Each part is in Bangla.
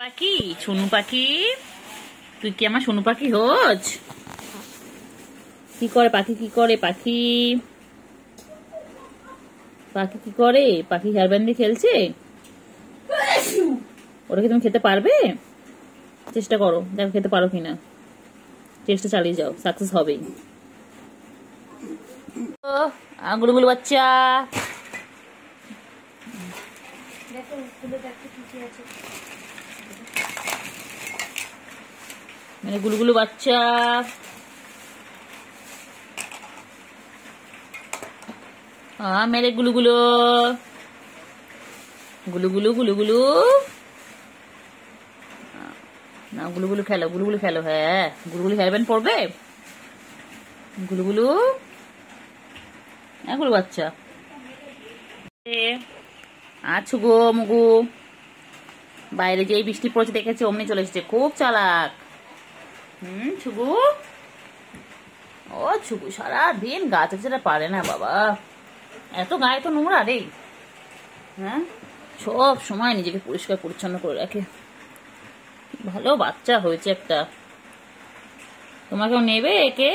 পাখি, সোনু পাখি, তুই কি আমার সোনু পাখি হোজ? কি করে পাখি? কি করে পাখি? পাখি কি করে? পাখি হেয়ার ব্যান্ড দিয়ে খেলছে। ওটা কি তুমি খেতে পারবে? চেষ্টা করো, দেখো খেতে পারো কিনা। চেষ্টা চালিয়ে যাও, সাকসেস হবেই। গুলুগুলু বাচ্চা, মানে গুলুগুলু বাচ্চা, মেরে গুলুগুলো গুলুগুলু গুলুগুলু না, গুলুগুলু খেলো, গুলুগুলু খেলো। হ্যাঁ, গুলুগুলু হেয়ারব্যান্ড পড়বে। গুলুগুলু, হ্যাঁ গুলু বাচ্চা আছো গো মুগু। বাইরে যেই বৃষ্টি পড়ছে দেখেছে, অমনি চলে এসেছে, খুব চালাক। ছুগু, ও ছুগু সারাদিন গাছে যেটা পারে না বাবা, এত গায়ে তো নোংরা রে। হ্যাঁ, সব সময় নিজেকে পরিষ্কার পরিচ্ছন্ন করে রাখে। ভালো বাচ্চা হয়েছে একটা। তোমাকেও নেবে একে?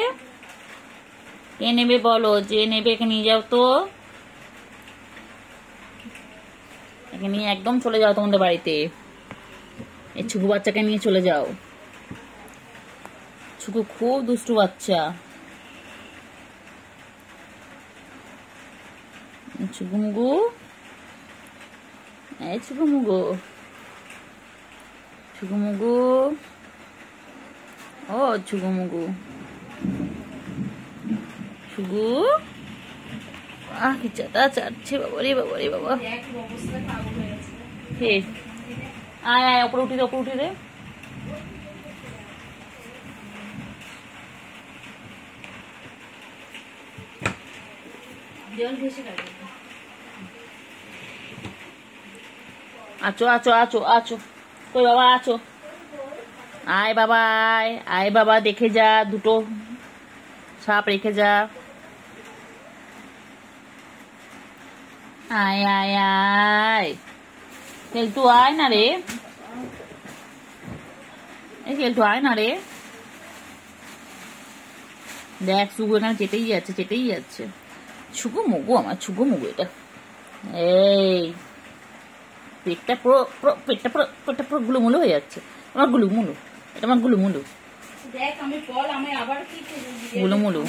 কে নেবে বলো, যে নেবে একে নিয়ে যাও তো। একে নিয়ে একদম চলে যাও তোমাদের বাড়িতে। এই ছুকু বাচ্চাকে নিয়ে চলে যাও। ছুকু খুব দুষ্টু বাচ্চা। ছুকু মুগু, এই ছুকু মুগু, ছুকু মুগু, ও ছুকু মুগু, ছুকু কি চাটা চাটছে বাবারে বাবারে বাবা। আয় আয়, ওপরে উঠি রে, ওপরে উঠি রে। আছো আছো আছো আছো, কই বাবা আছো? আয় বাবা, আয় আয় বাবা, দেখে যা, দুটো সাপ রেখে যা। আয় আয় আয়, খেলতু আয় না রে, এই খেলতু আয় না রে। দেখ সুগু এখানে চেটেই যাচ্ছে, চেটেই যাচ্ছে। ছুগু মুগু, আমার ছুগু মুগু এটা। এই পেটটা পুরো পেটটা পুরো গুলুমুলু হয়ে যাচ্ছে। আমার গুলুমুলু, এটা আমার গুলুমুলু, দেখ আমি বল, আমি আবার কি গুলুমুলু।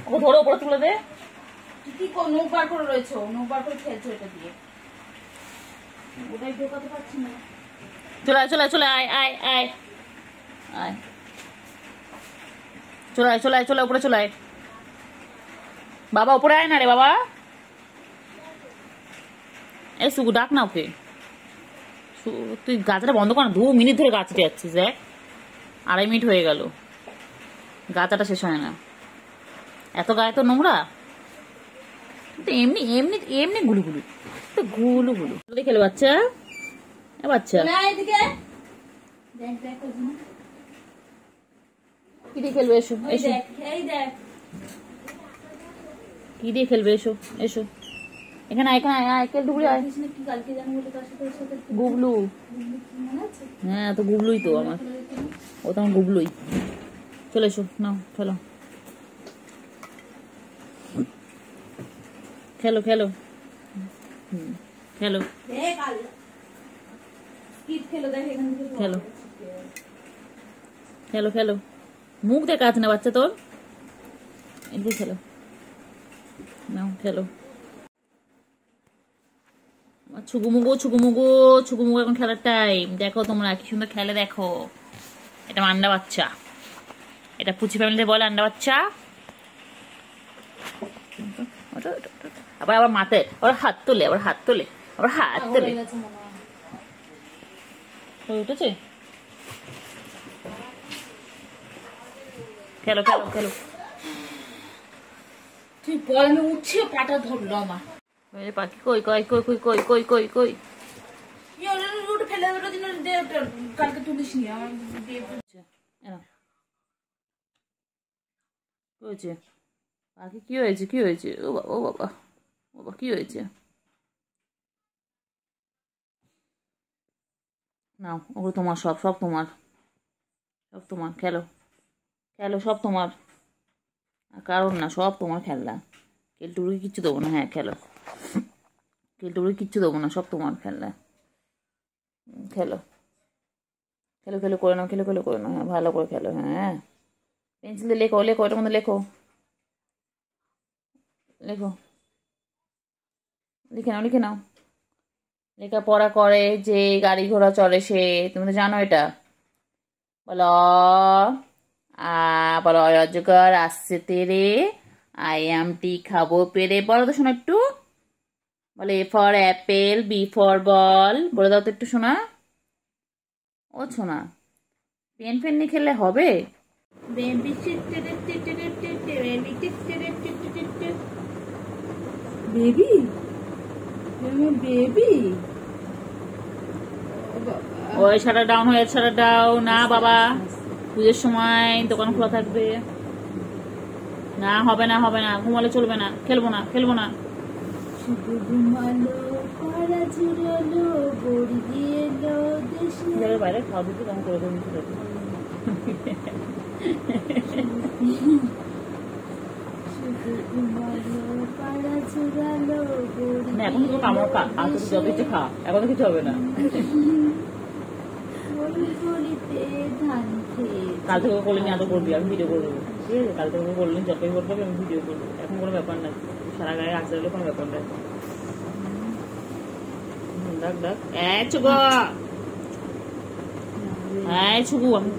ওকে ধরো, উপরে তুলে দে। কি নৌক বার করে রয়েছে, নৌক বার করে খেলছো এটা দিয়ে, ওটাই ঢোকাতে পারছি না। চলে আয় চলে আয় চলে আয় আয় আয় আয়, চলে আয় চলে আয়, চলে উপরে চলে আয়। বাবা উপরে আয় না রে বাবা। এই সুগু ডাক না ওকে। তুই গাছটা বন্ধ কর না, 2 মিনিট ধরে গাছটা যাচ্ছিস। দেখ 2.5 মিনিট হয়ে গেল, গাছাটা শেষ হয় না। এত গায়ে তো নোংরা। এমনি এমনি এমনি গুলুগুলু, তো গুলুগুলু খেলে বাচ্চা, বাচ্চা কি দিয়ে খেলবে? এসো এসো, কি দিয়ে খেলবে? এসো এসো, এখানে এখানে আয়, খেল ডুবুরি আয়। গুবলু, হ্যাঁ তো গুবলুই তো আমার, ও তো আমার গুবলুই। চলে এসো, নাও খেলো খেলো খেলো, খেলো খেলো খেলো খেলো। মুখ দেখা আছে না বাচ্চা তোর, এদিকে খেলো, নাও খেলো। ছুগুমুগু ছুগুমুগু ছুগুমুগু, এখন খেলার টাইম। দেখো তোমরা কি সুন্দর খেলে, দেখো। এটা আন্ডা বাচ্চা, এটা পুচি ফ্যামিলিতে বলে আন্ডা বাচ্চা। আবার আবার মাথায় আবার হাত তোলে, আবার হাত তোলে, আবার হাত তোলে। উঠেছে, খেলো খেলো খেলো। তুই বল, আমি উঠছে পাটা ধরলো আমার। পাখি কই কই কই কই কই কই কই কই, ফেলে ওটা দিন কালকে তুলিস নি আমার দিয়ে কি হয়েছে পাখি? কি হয়েছে? কি হয়েছে? ও বাবা, ও বাবা, বাবা, কি হয়েছে? নাও, ওগুলো তোমার, সব সব তোমার, সব তোমার। খেলো, খেলো, সব তোমার। কারণ না, সব তোমার খেলনা। কেলটুকুরি কিচ্ছু দেবো না। হ্যাঁ, খেলো। কেলটুকুরি কিচ্ছু দেবো না, সব তোমার খেলনা। খেলো, খেলো, খেলো করে নাও, খেলো, খেলো করে নাও। হ্যাঁ, ভালো করে খেলো। হ্যাঁ, পেন্সিল দিয়ে লেখো, লেখো, এটার মধ্যে লেখো, লেখো, লিখে নাও, লিখে নাও। লেখাপড়া করে যে গাড়ি ঘোড়া চড়ে সে, তুমি তো জানো এটা। বলো বলো, অজগর আসছে তেরে, আইএমটি খাবো পেরে। বলো তো শোনা একটু। বলে A for apple, B for ball. বলে দাও তো একটু শোনা। ও শোনা, পেন ফেন নিয়ে খেললে হবে? বেবি বেবি ওই শাটার ডাউন হয়ে, শাটার ডাউন। না বাবা, পুজোর সময় দোকান খোলা থাকবে। না, হবে না, হবে না, ঘুমালে চলবে না। খেলবো না, খেলবো না। শুধু ঘুমালো, পাড়া ঝুরালো, বড়ি দিয়ে এলো দেশে। বাইরে খাওয়া দিতে কেমন করে দেবেন? শুধু ঘুমালো, পাড়া ঝুরালো, বড়ি না, এখন তো কামড় খা, আর তো যত ইচ্ছে খা, এখন তো কিছু হবে না। বড়িতে ধান খেয়ে। কাল থেকে করলে নি, এত করবি, আমি ভিডিও করে দেবো। ঠিক আছে, কাল থেকে করলে যতই করবো আমি ভিডিও করবো। এখন কোনো ব্যাপার না, সারা গায়ে আসতে হলে কোনো ব্যাপার না। ডাক ডাক, চুগো, হ্যাঁ ছুগু, আমি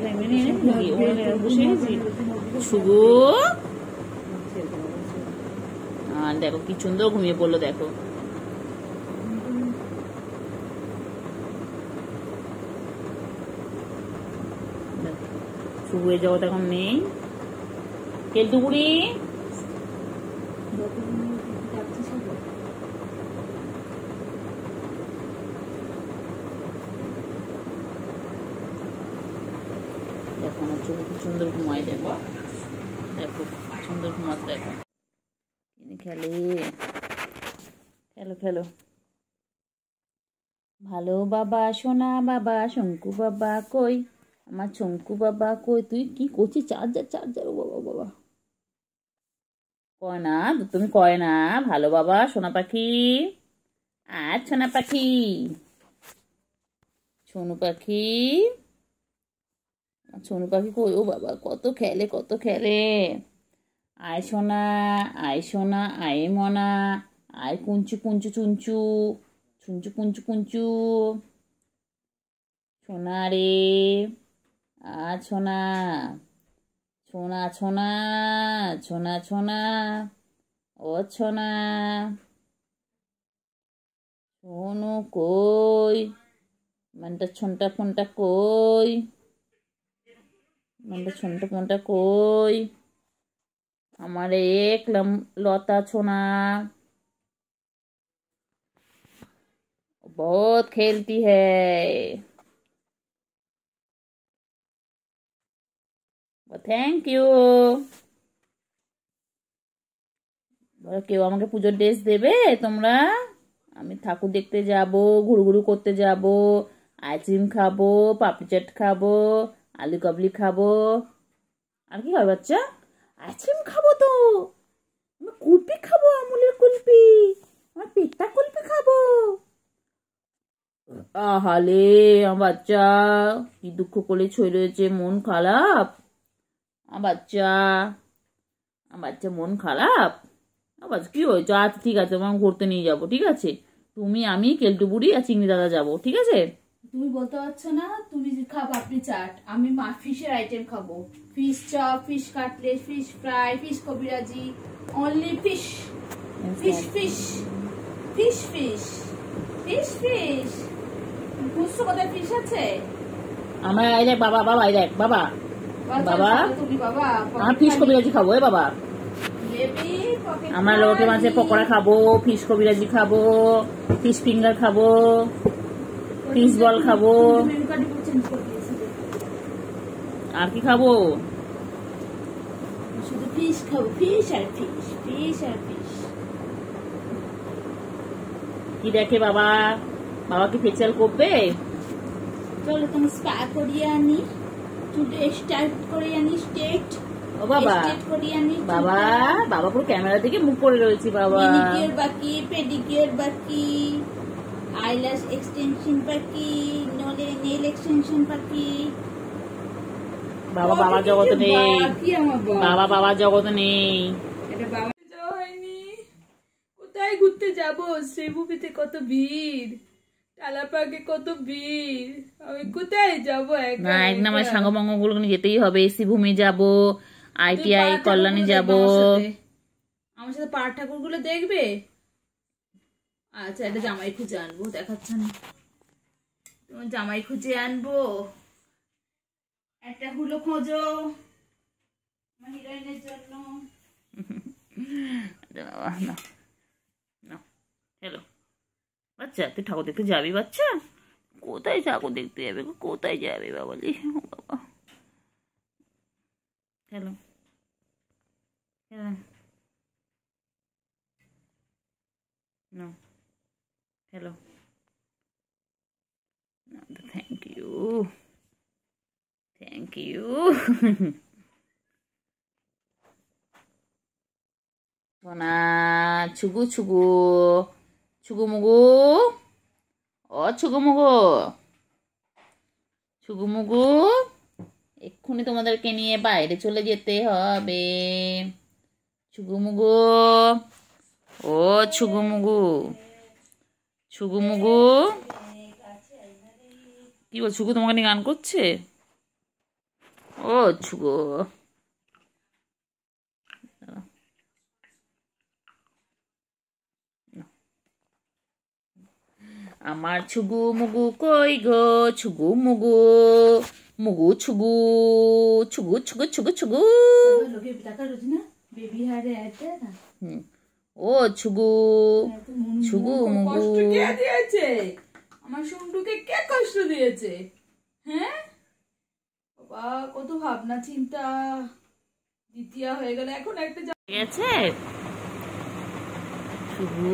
বসে গেছি। ছুগু, দেখো কি সুন্দর ঘুমিয়ে পড়লো, দেখো। ছুগু এই জগৎ এখন নেই। কেলটুকুরি, দেখো আমার চোখে কি সুন্দর ঘুমায়, দেখো, দেখো সুন্দর ঘুমাতে, দেখো খেলে। খেলো, খেলো। ভালো বাবা, সোনা বাবা, শঙ্কু বাবা কই, আমার শঙ্কু বাবা কই। তুই কি করছিস? চার্জার, চার্জার, ও বাবা, বাবা। কয় না তুমি, কয় না ভালো বাবা, সোনা পাখি। আর সোনা পাখি, সোনু পাখি, সোনু পাখি কই? ও বাবা, কত খেলে, কত খেলে। আয় সোনা, আয় সোনা, আয় মনা, আয় কুঞ্চু কুঞ্চু চুঞ্চু, চুঞ্চু কুঞ্চু কুঞ্চু। সোনা রে, আ সোনা, সোনা সোনা, সোনা সোনা, ও সোনা। সোনু কই? মানটা ছনটা ফোনটা কই? মানটা ছনটা ফোনটা কই? আমার এক লতা ছোনা, बहुत खेलती है। Thank you. কেউ আমাকে পুজোর ড্রেস দেবে তোমরা? আমি ঠাকুর দেখতে যাব, ঘুরঘুরু করতে যাব, আইসক্রিম খাবো, পাপড়ি চাট খাবো, আলু কাবলি খাবো। আর কি খাবে বাচ্চা? আইসক্রিম খাবো তো, আমি কুলপি খাবো, আমুলের কুলপি, আমার পেটটা কুলপি খাবো। আহালে আমার বাচ্চা কি দুঃখ করে ছড়ে রয়েছে, মন খারাপ। আমার বাচ্চা, আমার বাচ্চা মন খারাপ। আবার কি হয়েছে? আচ্ছা ঠিক আছে, আমার ঘুরতে নিয়ে যাবো। ঠিক আছে, তুমি, আমি, কেলটু বুড়ি আর চিংড়ি দাদা যাবো। ঠিক আছে? তুমি বলতে পারছো না, তুমি খাবো পাপড়ি চাট, আমি ফিশের আইটেম খাবো। Fish chop, fish cutlet, fish fry, fish kabiraji, only fish, fish fish, fish fish, fish fish. বুঝছো কোথায় ফিশ আছে? আমার এই দেখ বাবা, বাবা এই দেখ বাবা, বাবা তুমি বাবা আমার ফিশ কবিরাজি খাবো। এ বাবা, আমরা লোটে মাছের পকোড়া খাবো, ফিশ কবিরাজি খাবো, ফিশ ফিঙ্গার খাবো। ফিশ বল খাবো। আর কি খাবো? শুধু ফিশ খাবো, ফিশ আর ফিশ, ফিশ আর ফিশ। কি দেখে বাবা? বাবা কি ফেসিয়াল করবে? চলো তুমি স্পা করিয়ে আনি, চুল স্টাইল করে আনি, স্ট্রেট। ও বাবা, স্ট্রেট করিয়ে আনি। বাবা বাবা পুরো ক্যামেরা থেকে মুখ করে রয়েছে বাবা। মেনিকিউর বাকি, পেডিকিউর বাকি, আইল্যাশ এক্সটেনশন বাকি, নেল এক্সটেনশন বাকি। বাবা বাবা জগতে নেই, বাকি আমার বাবা বাবা জগতে নেই। এটা বাবা যাওয়া হয়নি। কোথায় ঘুরতে যাব? শ্রীভূমিতে কত ভিড়, টালাপাকে কত ভিড়, আমি কোথায় যাব? না একদম আমার সাঙ্গমঙ্গ গুলো যেতেই হবে। শ্রীভূমি যাব, ITI কল্যাণী যাব। আমার সাথে পাড় ঠাকুর গুলো দেখবে? আচ্ছা, এটা জামাই খুঁজে আনবো, দেখাচ্ছে না। তোমার জামাই খুঁজে আনবো। একটা হুলো খোঁজো আমার হিরোইনের জন্য। হ্যালো বাচ্চা, তুই ঠাকুর দেখতে যাবি? বাচ্চা কোথায় ঠাকুর দেখতে যাবে? কোথায় যাবে বাবালি? বাবা hello hello, thank you, thank you. সোনা ছুগু ছুগু, ছুগু মুগু, ও ছুগু মুগু, ছুগু মুগু, এক্ষুনি তোমাদেরকে নিয়ে বাইরে চলে যেতে হবে। ছুগু মুগু, ও ছুগু মুগু, ছুগু মুগু। কি বল, ছুগু তোমাকে নিয়ে গান করছে? ও ছুগু, আমার ছুগু মুগু কই গো? ছুগু মুগু, মুগু ছুগু, ছুগু ছুগু ছুগু ছুগু। ও ছুগু, ছুগু মুগু। কে দিয়েছে আমার শুন্ডুকে? কে কষ্ট দিয়েছে? হ্যাঁ বাবা, কত ভাবনা চিন্তা, দ্বিতীয় হয়ে গেল, এখন একটা গেছে ছুগু,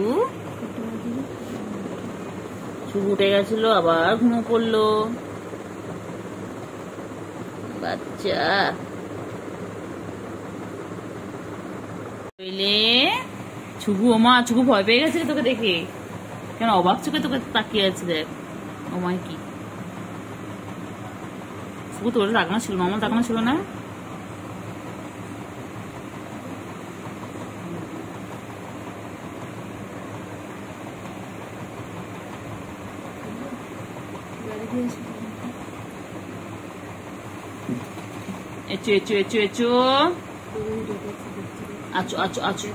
ছুগু উঠে গেছিল, আবার ঘুমো পড়লো বাচ্চা। ছুগু, ওমা ছুগু ভয় পেয়ে গেছে তোকে দেখে, কেন অবাক চোখে তোকে তাকিয়ে আছে দেখ। ওমাই কি ছুগু, তোর রাগনা ছিল না? আমার রাগনা ছিল না? এচু এচু এচু এচু, আচু আচু আচু।